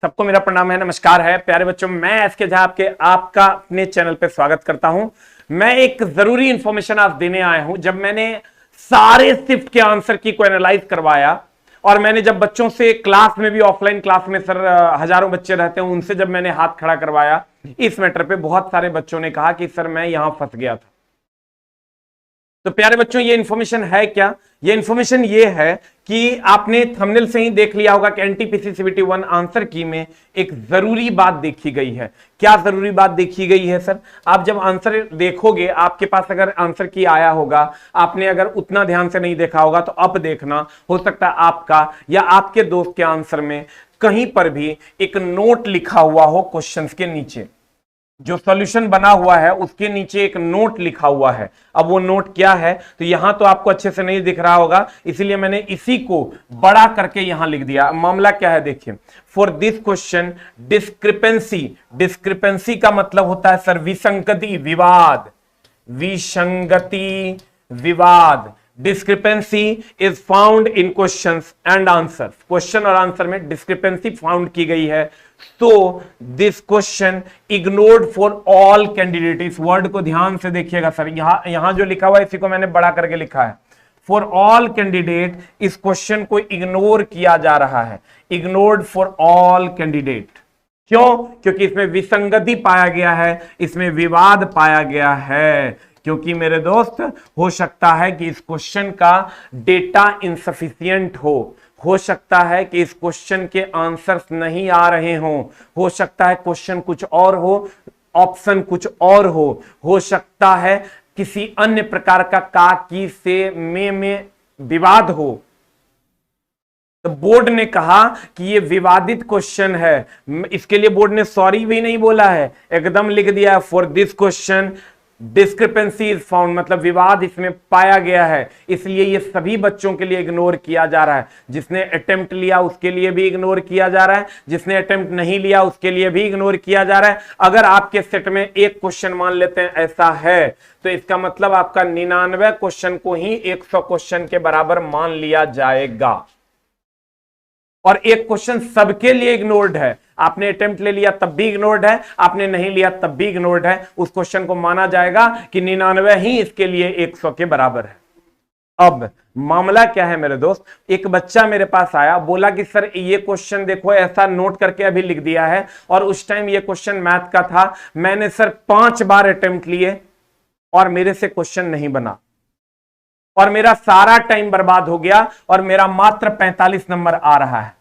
सबको मेरा प्रणाम है, नमस्कार है प्यारे बच्चों। मैं एसके झा आपका अपने चैनल पे स्वागत करता हूं। मैं एक जरूरी इंफॉर्मेशन आज देने आया हूं। जब मैंने सारे शिफ्ट के आंसर की को एनालाइज करवाया और मैंने जब बच्चों से क्लास में भी, ऑफलाइन क्लास में सर हजारों बच्चे रहते हैं, उनसे जब मैंने हाथ खड़ा करवाया इस मैटर पे, बहुत सारे बच्चों ने कहा कि सर मैं यहां फंस गया था। तो प्यारे बच्चों, ये इंफॉर्मेशन है क्या? ये इंफॉर्मेशन ये है कि आपने थंबनेल से ही देख लिया होगा कि एनटीपीसी सीबीटी 1 आंसर की में एक जरूरी बात देखी गई है। क्या जरूरी बात देखी गई है सर? आप जब आंसर देखोगे, आपके पास अगर आंसर की आया होगा, आपने अगर उतना ध्यान से नहीं देखा होगा तो अब देखना, हो सकता है आपका या आपके दोस्त के आंसर में कहीं पर भी एक नोट लिखा हुआ हो। क्वेश्चंस के नीचे जो सॉल्यूशन बना हुआ है उसके नीचे एक नोट लिखा हुआ है। अब वो नोट क्या है तो यहां तो आपको अच्छे से नहीं दिख रहा होगा, इसीलिए मैंने इसी को बड़ा करके यहां लिख दिया। मामला क्या है देखिए, for this question discrepancy, discrepancy का मतलब होता है सर विसंगति, विवाद, विसंगति, विवाद। Discrepancy is found in questions and answers. Question और आंसर में डिस्क्रिपेंसी फाउंड की गई है। तो this question ignored for all candidate. इस वर्ड को ध्यान से देखिएगा सर, यहां जो लिखा हुआ है इसी को मैंने बड़ा करके लिखा है। फॉर ऑल कैंडिडेट, इस क्वेश्चन को इग्नोर किया जा रहा है। Ignored for all candidate. क्यों? क्योंकि इसमें विसंगति पाया गया है, इसमें विवाद पाया गया है। क्योंकि मेरे दोस्त, हो सकता है कि इस क्वेश्चन का डेटा इनसफिशिएंट हो सकता है कि इस क्वेश्चन के आंसर्स नहीं आ रहे हो सकता है क्वेश्चन कुछ और हो, ऑप्शन कुछ और हो सकता है किसी अन्य प्रकार का की से में विवाद हो। तो बोर्ड ने कहा कि ये विवादित क्वेश्चन है। इसके लिए बोर्ड ने सॉरी भी नहीं बोला है, एकदम लिख दिया है for this question discrepancy is found, मतलब विवाद इसमें पाया गया है। इसलिए ये सभी बच्चों के लिए इग्नोर किया जा रहा है। जिसने अटेम्प्ट लिया उसके लिए भी इग्नोर किया जा रहा है, जिसने अटेम्प्ट नहीं लिया उसके लिए भी इग्नोर किया जा रहा है। अगर आपके सेट में एक क्वेश्चन मान लेते हैं ऐसा है, तो इसका मतलब आपका 99 क्वेश्चन को ही 100 क्वेश्चन के बराबर मान लिया जाएगा। और एक क्वेश्चन सबके लिए इग्नोर्ड है। आपने अटेम्प्ट ले लिया तब भी इग्नोर्ड है, आपने नहीं लिया तब भी इग्नोर्ड है। उस क्वेश्चन को माना जाएगा कि 99 ही इसके लिए 100 के बराबर है। अब मामला क्या है मेरे दोस्त, एक बच्चा मेरे पास आया, बोला कि सर ये क्वेश्चन देखो, ऐसा नोट करके अभी लिख दिया है, और उस टाइम ये क्वेश्चन मैथ का था। मैंने सर 5 बार अटेम्प्ट लिए और मेरे से क्वेश्चन नहीं बना और मेरा सारा टाइम बर्बाद हो गया और मेरा मात्र 45 नंबर आ रहा है।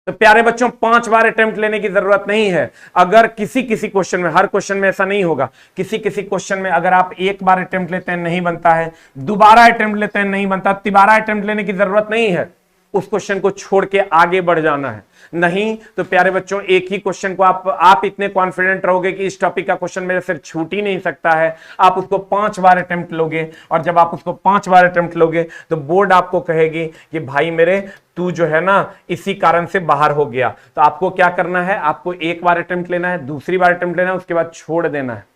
तो प्यारे बच्चों, 5 बार अटेम्प्ट लेने की जरूरत नहीं है। अगर किसी क्वेश्चन में, हर क्वेश्चन में ऐसा नहीं होगा, किसी क्वेश्चन में अगर आप एक बार अटेम्प्ट लेते हैं नहीं बनता है, दोबारा अटेम्प्ट लेते हैं नहीं बनता, तिबारा अटेम्प्ट लेने की जरूरत नहीं है। उस क्वेश्चन को छोड़ के आगे बढ़ जाना है। नहीं तो प्यारे बच्चों, एक ही क्वेश्चन को आप इतने कॉन्फिडेंट रहोगे कि इस टॉपिक का क्वेश्चन मेरे से छूट ही नहीं सकता है। आप उसको 5 बार अटेम्प्ट लोगे, और जब आप उसको 5 बार अटेम्प्ट लोगे तो बोर्ड आपको कहेगी कि भाई मेरे, तू जो है ना इसी कारण से बाहर हो गया। तो आपको क्या करना है, आपको एक बार अटेम्प्ट लेना है, दूसरी बार अटेम्प्ट लेना है, उसके बाद छोड़ देना है।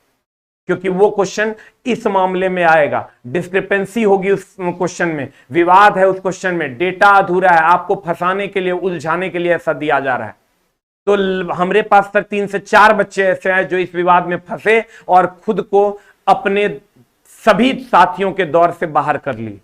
क्योंकि वो क्वेश्चन इस मामले में आएगा, डिस्क्रिपेंसी होगी उस क्वेश्चन में, विवाद है उस क्वेश्चन में, डेटा अधूरा है, आपको फंसाने के लिए, उलझाने के लिए ऐसा दिया जा रहा है। तो हमारे पास तक 3 से 4 बच्चे ऐसे हैं जो इस विवाद में फंसे और खुद को अपने सभी साथियों के दौर से बाहर कर ली।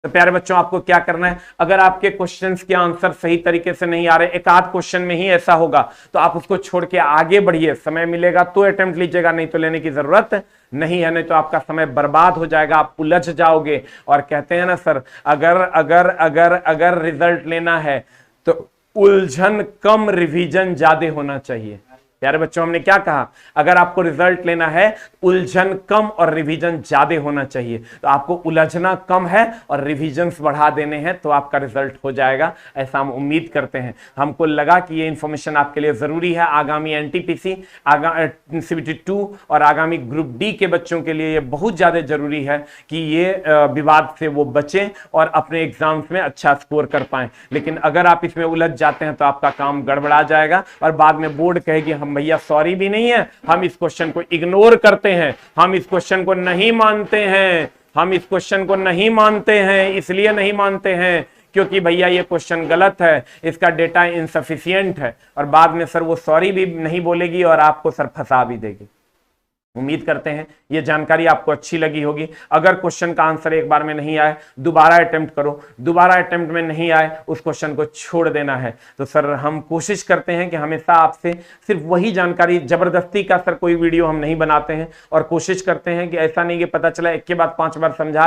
तो प्यारे बच्चों, आपको क्या करना है, अगर आपके क्वेश्चंस के आंसर सही तरीके से नहीं आ रहे, एक आध क्वेश्चन में ही ऐसा होगा, तो आप उसको छोड़ के आगे बढ़िए। समय मिलेगा तो अटेम्प्ट लीजिएगा, नहीं तो लेने की जरूरत नहीं है। नहीं तो आपका समय बर्बाद हो जाएगा, आप उलझ जाओगे। और कहते हैं ना सर, अगर अगर अगर अगर रिजल्ट लेना है तो उलझन कम, रिवीजन ज्यादा होना चाहिए। प्यारे बच्चों, हमने क्या कहा, अगर आपको रिजल्ट लेना है, उलझन कम और रिवीजन ज्यादा होना चाहिए। तो आपको उलझना कम है और रिवीजन्स बढ़ा देने हैं, तो आपका रिजल्ट हो जाएगा, ऐसा हम उम्मीद करते हैं। हमको लगा कि ये इंफॉर्मेशन आपके लिए जरूरी है। आगामी एनटीपीसी, सीबीटी 2 और आगामी ग्रुप डी के बच्चों के लिए ये बहुत ज्यादा जरूरी है कि ये विवाद से वो बचें और अपने एग्जाम्स में अच्छा स्कोर कर पाएं। लेकिन अगर आप इसमें उलझ जाते हैं तो आपका काम गड़बड़ा जाएगा और बाद में बोर्ड कहेगी हम भैया सॉरी भी नहीं है, हम इस क्वेश्चन को इग्नोर करते हैं, हम इस क्वेश्चन को नहीं मानते हैं, हम इस क्वेश्चन को नहीं मानते हैं। इसलिए नहीं मानते हैं क्योंकि भैया ये क्वेश्चन गलत है, इसका डेटा इनसफिशियंट है, और बाद में सर वो सॉरी भी नहीं बोलेगी और आपको सर फंसा भी देगी। उम्मीद करते हैं ये जानकारी आपको अच्छी लगी होगी। अगर क्वेश्चन का आंसर एक बार में नहीं आए, दोबारा अटेम्प्ट करो, दोबारा अटेम्प्ट में नहीं आए उस क्वेश्चन को छोड़ देना है। तो सर हम कोशिश करते हैं कि हमेशा आपसे सिर्फ वही जानकारी, जबरदस्ती का सर कोई वीडियो हम नहीं बनाते हैं, और कोशिश करते हैं कि ऐसा नहीं कि पता चला एक के बाद 5 बार समझा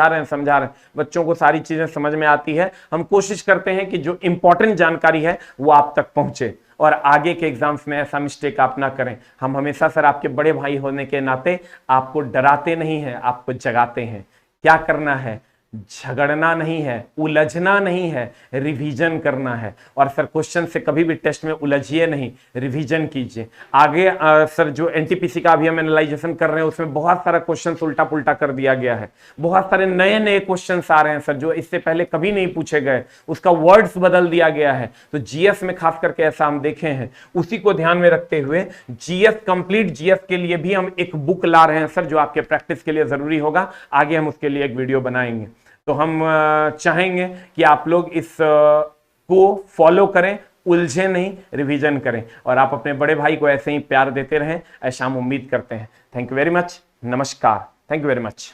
रहे हैं। बच्चों को सारी चीजें समझ में आती है। हम कोशिश करते हैं कि जो इंपॉर्टेंट जानकारी है वो आप तक पहुंचे, और आगे के एग्जाम्स में ऐसा मिस्टेक आप ना करें। हम हमेशा सर आपके बड़े भाई होने के नाते आपको डराते नहीं हैं, आपको जगाते हैं। क्या करना है? झगड़ना नहीं है, उलझना नहीं है, रिवीजन करना है। और सर क्वेश्चन से कभी भी टेस्ट में उलझिए नहीं, रिवीजन कीजिए। आगे सर जो एनटीपीसी का अभी हम एनालाइजेशन कर रहे हैं उसमें बहुत सारा क्वेश्चन उल्टा पुल्टा कर दिया गया है। बहुत सारे नए नए क्वेश्चन आ रहे हैं सर जो इससे पहले कभी नहीं पूछे गए, उसका वर्ड्स बदल दिया गया है। तो जीएस में खास करके ऐसा हम देखे हैं। उसी को ध्यान में रखते हुए जीएस, कंप्लीट जीएस के लिए भी हम एक बुक ला रहे हैं सर, जो आपके प्रैक्टिस के लिए जरूरी होगा। आगे हम उसके लिए एक वीडियो बनाएंगे। तो हम चाहेंगे कि आप लोग इस को फॉलो करें, उलझे नहीं, रिवीजन करें, और आप अपने बड़े भाई को ऐसे ही प्यार देते रहें, ऐसा हम उम्मीद करते हैं। Thank you very much. नमस्कार। Thank you very much.